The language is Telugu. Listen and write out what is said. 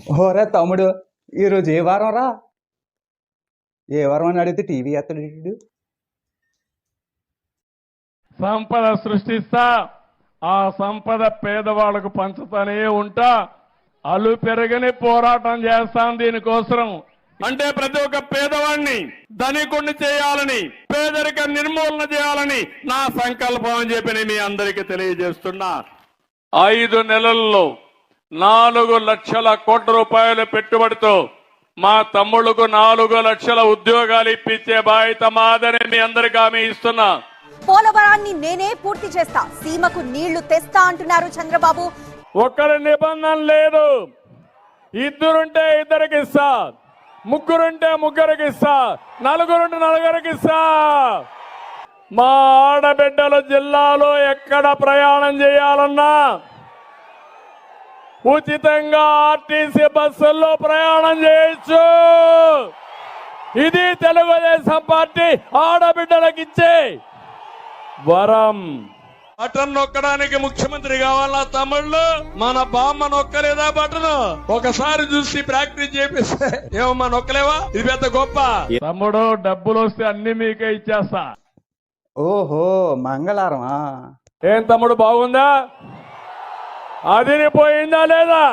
ఓరే తమ్ముడు, ఈరోజు ఏ వారం రా? ఏ వారం అని అడిగితే టీవీ ఎత్తడు ఈడు. సంపద సృష్టిస్తా, ఆ సంపద పేదవాళ్లకు పంచుతానే ఉంటా. అలు పెరగని పోరాటం చేస్తాం దీనికోసం. అంటే ప్రతి ఒక్క పేదవాడిని ధనికుణ్ణి చేయాలని, పేదరిక నిర్మూలన చేయాలని నా సంకల్పం అని చెప్పి నేను మీ అందరికీ తెలియజేస్తున్నా. 5 నెలల్లో 4 లక్షల కోట్ల రూపాయల పెట్టుబడితో మా తమ్ముళ్లకు 4 లక్షల ఉద్యోగాలు ఇప్పించే బాధ్యత మాదని మీ అందరికీ హామీ ఇస్తున్నా. పోలవరాన్ని నేనే పూర్తి చేస్తా, సీమకు నీళ్లు తెస్తా అంటున్నారు చంద్రబాబు. ఒక్కరి నిబంధన లేదు. 2 2 ఇస్తా, 3 3 ఇస్తా, 4 4 ఇస్తా. మా ఆడబిడ్డలు జిల్లాలో ఎక్కడ ప్రయాణం చేయాలన్నా ఉచితంగా ఆర్టీసీ బస్సుల్లో ప్రయాణం చేయొచ్చు. ఇది తెలుగుదేశం పార్టీ ఆడబిడ్డలకు ఇచ్చే వరం. బటన్ నొక్కడానికి ముఖ్యమంత్రి కావాలా తమ్ముళ్ళు? మన బామ్మ నొక్కలేదా బటన్? ఒకసారి చూసి ప్రాక్టీస్ చేపిస్తే ఏమమ్మా నొక్కలేవా? ఇది పెద్ద గొప్ప. తమ్ముడు డబ్బులు వస్తే అన్ని మీకే ఇచ్చేస్తా. ఓహో, మంగళవారమా? ఏం తమ్ముడు బాగుందా? అదిరిపోయిందా లేదా?